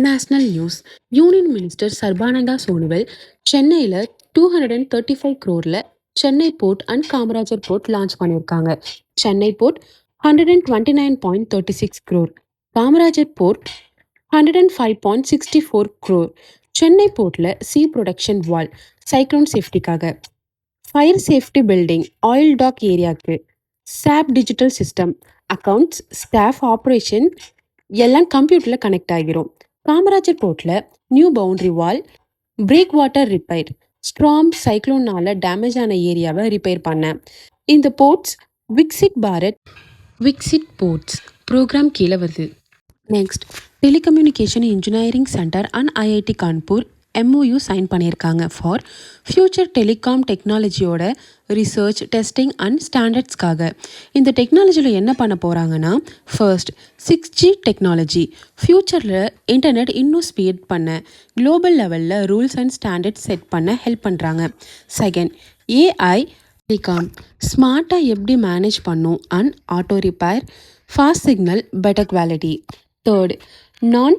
National news. Union minister Sarbananda Sonowal சென்னையில் 235 crore Chennai port and Kamarajar port launch பண்ணியிருக்காங்க. Chennai port 129.36 crore, Kamarajar port 105.64 crore. Chennai போர்ட்டில் sea protection wall, cyclone சேஃப்டிக்காக, fire safety building, oil dock ஏரியாவுக்கு, SAP digital system, accounts, staff, operation எல்லாம் கம்ப்யூட்டரில் connect ஆகிரும். காமராஜர் போர்ட்டில் new boundary wall, break water repair, storm சைக்ளோனால damage ஆன ஏரியாவை ரிப்பேர் பண்ண. இந்த போர்ட்ஸ் விக்சிட் போர்ட்ஸ் ப்ரோக்ராம் கீழே வருது. Next, telecommunication engineering center and IIT Kanpur MOU sign பண்ணியிருக்காங்க ஃபார் ஃபியூச்சர் டெலிகாம் டெக்னாலஜியோட ரிசர்ச், டெஸ்டிங் அண்ட் ஸ்டாண்டர்ட்ஸ்க்காக. இந்த டெக்னாலஜியில் என்ன பண்ண போகிறாங்கன்னா, ஃபர்ஸ்ட் 6G டெக்னாலஜி, ஃப்யூச்சரில் இன்டர்நெட் இன்னும் ஸ்பீட் பண்ண, குளோபல் லெவலில் ரூல்ஸ் அண்ட் ஸ்டாண்டர்ட்ஸ் செட் பண்ண ஹெல்ப் பண்ணுறாங்க. செகண்ட், AI டெலிகாம், ஸ்மார்ட்டாக எப்படி மேனேஜ் பண்ணும் and auto repair, fast signal, better quality. Third, non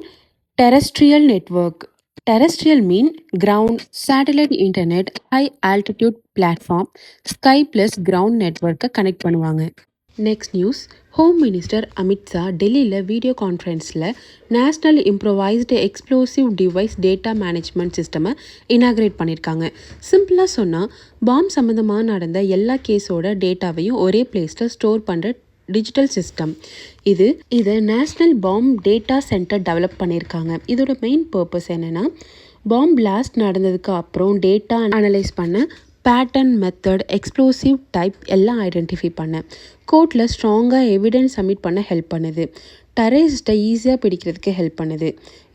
terrestrial network. Terrestrial mean ground, satellite internet, high altitude platform, sky plus ground network connect பண்ணுவாங்க. Next news. Home minister Amit Shah டெல்லியில் video கான்ஃபரன்ஸில் national improvised explosive device data management சிஸ்டமை inaugurate பண்ணியிருக்காங்க. சிம்பிளாக சொன்னால், bomb சம்மந்தமாக நடந்த எல்லா கேஸோட டேட்டாவையும் ஒரே பிளேஸில் ஸ்டோர் பண்ணுற டிஜிட்டல் சிஸ்டம். இதை national bomb data centre develop பண்ணியிருக்காங்க. இதோட மெயின் பர்பஸ் என்னென்னா, பாம் பிளாஸ்ட் நடந்ததுக்கு அப்புறம் டேட்டா அனலைஸ் பண்ண, பேட்டர்ன், மெத்தட், எக்ஸ்ப்ளோசிவ் டைப் எல்லாம் ஐடென்டிஃபை பண்ண, கோர்ட்டில் ஸ்ட்ராங்காக எவிடன்ஸ் சப்மிட் பண்ண ஹெல்ப் பண்ணுது, டெரரிஸ்ட்டை ஈஸியாக பிடிக்கிறதுக்கு ஹெல்ப் பண்ணுது.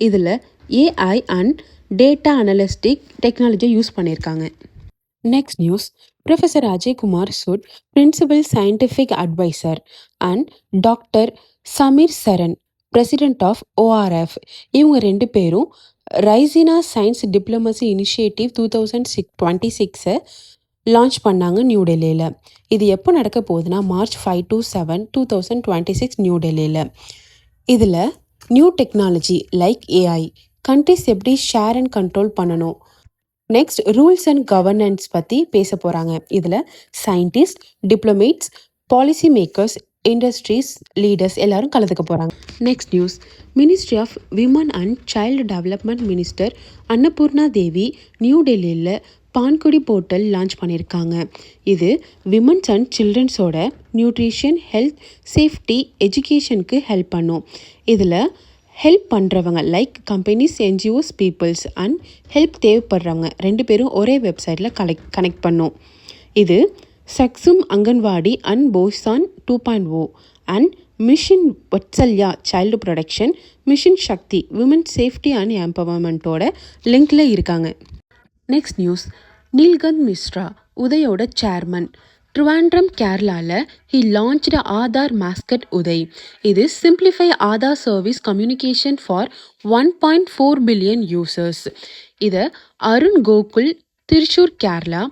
இதில் AI அண்ட் டேட்டா அனலிஸ்டிக் டெக்னாலஜியை யூஸ் பண்ணியிருக்காங்க. Next news. Professor Ajay Kumar Sood, principal scientific adviser, and doctor Sameer Saran, president of ORF, இவங்க 2 பேரும் Raisina science diplomacy initiative 2026 launch பண்ணாங்க நியூ டெல்லியில். இது எப்போ நடக்க போகுதுன்னா, March 5 to 7, 2026 நியூ டெல்லியில். இதில் new technology like AI countries எப்படி ஷேர் அண்ட் கண்ட்ரோல் பண்ணணும், நெக்ஸ்ட் ரூல்ஸ் அண்ட் கவர்னன்ஸ் பற்றி பேச போகிறாங்க. இதில் scientist, diplomats, policy makers, industries leaders எல்லாரும் கலந்துக்க போகிறாங்க. Next news. Ministry of women and child development minister Annapurna Devi new டெல்லியில் பான்குடி போர்ட்டல் லான்ச் பண்ணியிருக்காங்க. இது விமன்ஸ் அண்ட் சில்ட்ரன்ஸோட நியூட்ரிஷன், ஹெல்த், சேஃப்டி, எஜுகேஷனுக்கு ஹெல்ப் பண்ணும். இதில் ஹெல்ப் பண்ணுறவங்க like companies, NGOs, peoples and help தேவைப்படுறவங்க 2 பேரும் ஒரே வெப்சைட்டில் கனெக்ட் பண்ணும். இது Saksham Anganwadi and Poshan 2.0 and mission Vatsalya child protection, mission Shakti women safety and எம்பவர்மெண்ட்டோட லிங்க்ல இருக்காங்க. Next news. நீல்கந்த் மிஸ்ரா, உதயோட சேர்மன், ட்ரிவாண்ட்ரம், கேரளாவில் he launched Aadhaar mascot Uday. இது simplify Aadhaar service communication for 1.4 billion users. இதை அருண் கோகுல், திருச்சூர், கேரளா,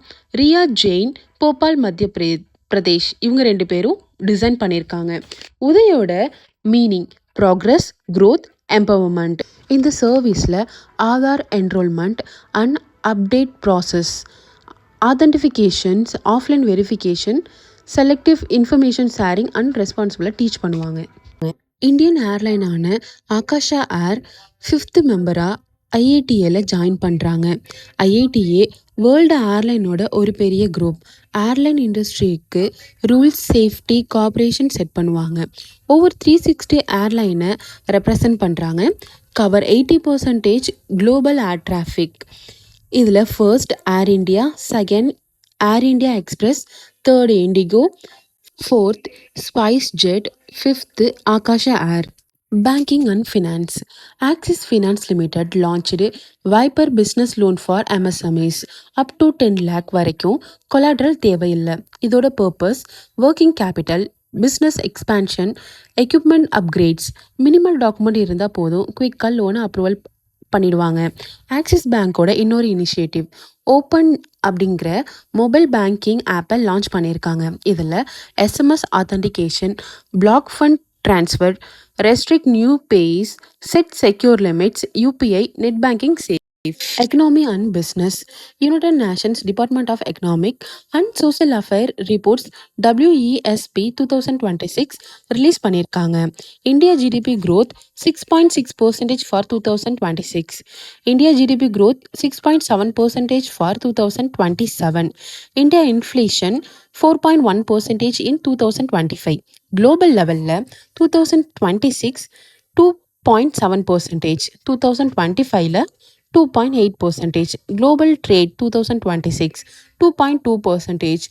ரியா ஜெயின், போபால், மத்திய பிரதேஷ், இவங்க 2 பேரும் டிசைன் பண்ணியிருக்காங்க. உதயோட மீனிங் ப்ராக்ரஸ், க்ரோத், எம்பவர்மெண்ட். இந்த சர்வீஸில் Aadhaar enrollment and update process, authentications, offline verification, selective information sharing and ரெஸ்பான்சிபிளாக டீச் பண்ணுவாங்க. இந்தியன் ஏர்லைனான ஆகாஷா ஏர் 5th மெம்பராக IATA ஜாயின் பண்ணுறாங்க. IATA வேர்ல்டு ஏர்லைனோட ஒரு பெரிய குரூப். ஏர்லைன் இண்டஸ்ட்ரிக்கு ரூல்ஸ், சேஃப்டி, கோஆப்ரேஷன் செட் பண்ணுவாங்க. ஓவர் 360 ஏர்லைனை ரெப்ரசன்ட் பண்ணுறாங்க. Cover 80% global air traffic. இதில் first Air India, second Air India Express, third IndiGo, fourth spice jet, fifth Akasa air. Banking and finance. Axis finance limited launched Vyapar business loan for MSMEs up to 10 lakh வரைக்கும் collateral தேவையில்லை. இதோட purpose working capital, business expansion, equipment upgrades. Minimal document இருந்தால் போதும், குயிக்காக லோனை approval பண்ணிடுவாங்க. Axis பேங்கோட இன்னொரு இனிஷியேட்டிவ் ஓப்பன் அப்படிங்கிற மொபைல் பேங்கிங் ஆப்பை லான்ச் பண்ணியிருக்காங்க. இதில் SMS authentication, block fund transfer, restrict new pays, set secure limits, UPI, net banking safe. Economy and Business. United Nations Department of Economic and Social Affairs reports WESP 2026 release பண்ணியிருக்காங்க. India GDP growth 6.6% for 2026. India GDP growth 6.7% for 2027. India inflation 4.1% in 2025. Global level 2026 2.7%, 2025 2.8%. Global trade 2026 2.2%,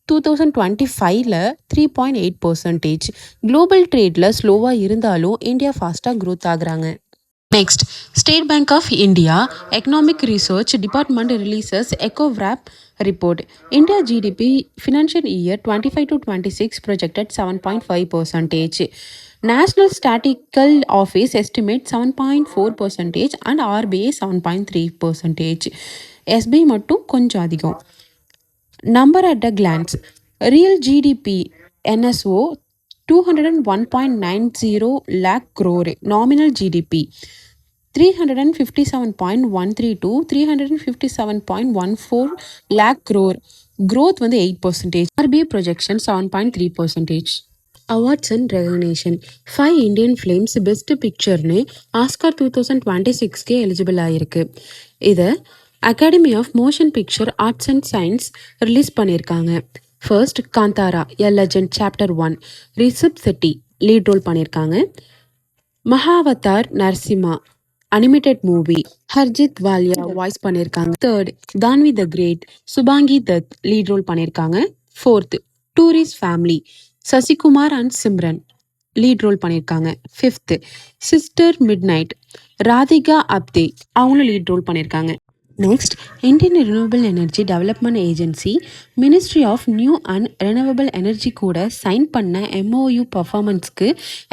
2025 3.8%. Global ட்ரேடில் ஸ்லோவாக இருந்தாலும் India ஃபாஸ்ட்டாக growth ஆகுறாங்க. Next, State Bank of India economic research department releases Ecowrap report. India GDP financial year 25 to 26 projected 7.5%. National Statistical Office estimate 7.4% and RBI 7.3%. SBI மட்டும் கொஞ்சம் அதிகம். Number at a glance. Real GDP NSO 201.90 lakh crore. Nominal GDP 357.132 to 357.14 lakh crore. Growth வந்து 8%. RBI projection 7.3%. Awards and recognition. 5 Indian films Best Picture-னு Oscar 2026க்கு eligible ஆயிருக்கு. இதை academy of motion picture arts and science release பண்ணியிருக்காங்க. First Kantara a legend chapter 1 Rishab Shetty lead role பண்ணியிருக்காங்க. Mahavatar Narsimha animated movie Harjit Walia voice பண்ணியிருக்காங்க. Third Tanvi the great Shubhangi Dutt lead role பண்ணியிருக்காங்க. Fourth tourist family Sasikumar and Simran lead role பண்ணியிருக்காங்க. Fifth sister midnight Radhika Apte அவங்களும் lead role பண்ணியிருக்காங்க. Next, Indian renewable energy development agency ministry of new and renewable energy கூட sign பண்ண MOU பர்ஃபார்மன்ஸ்க்கு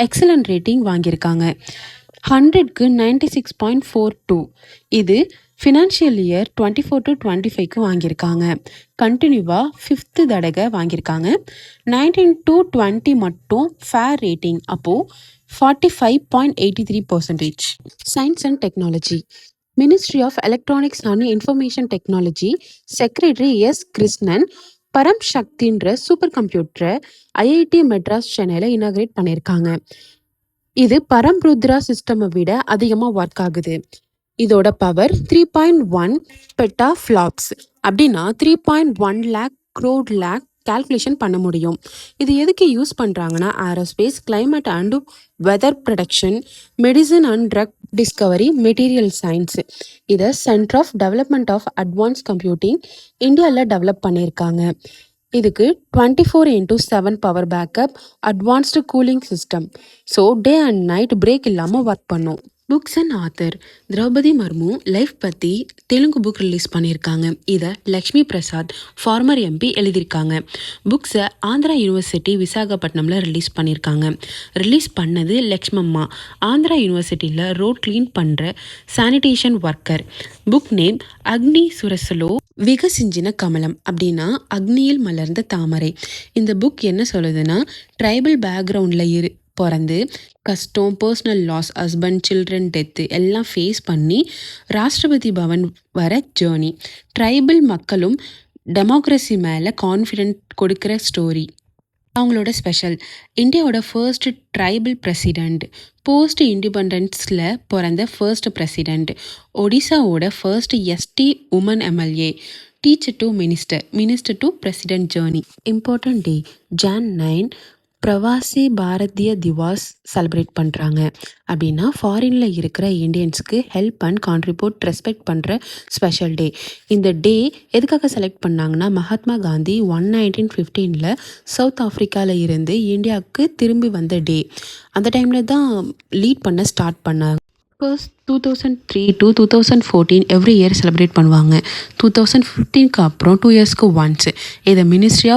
excellent rating வாங்கியிருக்காங்க. 100க்கு 96.42. இது ஃபினான்ஷியல் இயர் 24 to 25க்கு வாங்கியிருக்காங்க. கண்டினியூவாக 5th தடவை வாங்கியிருக்காங்க. 19 to 20 மட்டும் ஃபேர் ரேட்டிங், அப்போது 45.83%. Science and technology. Ministry of electronics and information technology secretary S Krishnan Param சக்தின்ற சூப்பர் கம்ப்யூட்டரை IIT மெட்ராஸ் சென்னையில் இனாகிரேட் பண்ணியிருக்காங்க. இது பரம்ருத்ரா சிஸ்டமை விட அதிகமாக ஒர்க் ஆகுது. இதோட பவர் 3.1 பெட்டா ஃப்ளாப்ஸ், அப்படின்னா 3.1 lakh crore lakh கால்குலேஷன் பண்ண முடியும். இது எதுக்கு யூஸ் பண்ணுறாங்கன்னா aerospace, climate and weather production, medicine and drug discovery, material science. இதை center of development of advance computing இந்தியாவில் டெவலப் பண்ணியிருக்காங்க. இதுக்கு 24/7 power backup, advanced cooling system. So day and night break இல்லாமல் ஒர்க் பண்ணும். Books and author. Droupadi Murmu life பற்றி Telugu book release பண்ணியிருக்காங்க. இதை Lakshmi Prasad farmer MP எழுதியிருக்காங்க. புக்ஸை ஆந்திரா யூனிவர்சிட்டி விசாகப்பட்டினமில் ரிலீஸ் பண்ணியிருக்காங்க. ரிலீஸ் பண்ணது லக்ஷ்மம்மா, ஆந்திரா யூனிவர்சிட்டியில் ரோட் க்ளீன் பண்ணுற சானிடேஷன் ஒர்க்கர். புக் நேம் அக்னி சுரசலோ விகசிஞ்சின கமலம், அப்படின்னா அக்னியில் மலர்ந்த தாமரை. இந்த புக் என்ன சொல்லுதுன்னா, ட்ரைபல் பேக்ரவுண்டில் பிறந்து கஷ்டம், personal loss, husband, children death எல்லாம் ஃபேஸ் பண்ணி ராஷ்டிரபதி பவன் வர ஜேர்னி. ட்ரைபல் மக்களும் டெமோக்ரஸி மேலே கான்ஃபிடென்ட் கொடுக்குற ஸ்டோரி. அவங்களோட ஸ்பெஷல், இந்தியாவோட ஃபர்ஸ்ட் ட்ரைபல் பிரசிடெண்ட், போஸ்ட் இண்டிபெண்டன்ஸில் பிறந்த ஃபர்ஸ்ட் பிரசிடெண்ட், ஒடிசாவோட first ST woman MLA, teacher to minister, minister to president journey. Important day Jan 9 Pravasi Bharatiya Divas celebrate பண்ணுறாங்க. அப்படின்னா ஃபாரினில் இருக்கிற இந்தியன்ஸ்க்கு ஹெல்ப் அண்ட் கான்ட்ரிபியூட் ரெஸ்பெக்ட் பண்ணுற ஸ்பெஷல் டே. இந்த டே எதுக்காக செலக்ட் பண்ணாங்கன்னா, மகாத்மா காந்தி 1915 சவுத் ஆஃப்ரிக்காவில் இருந்து இந்தியாவுக்கு திரும்பி வந்த டே. அந்த டைமில் தான் லீட் பண்ண ஸ்டார்ட் பண்ணாங்க. First 2003 to 2014 every year celebrate பண்ணுவாங்க. 2015க்கு அப்புறம் 2 இயர்ஸ்க்கு ஒன்ஸ். இதை மினிஸ்ட்ரி ஆஃப்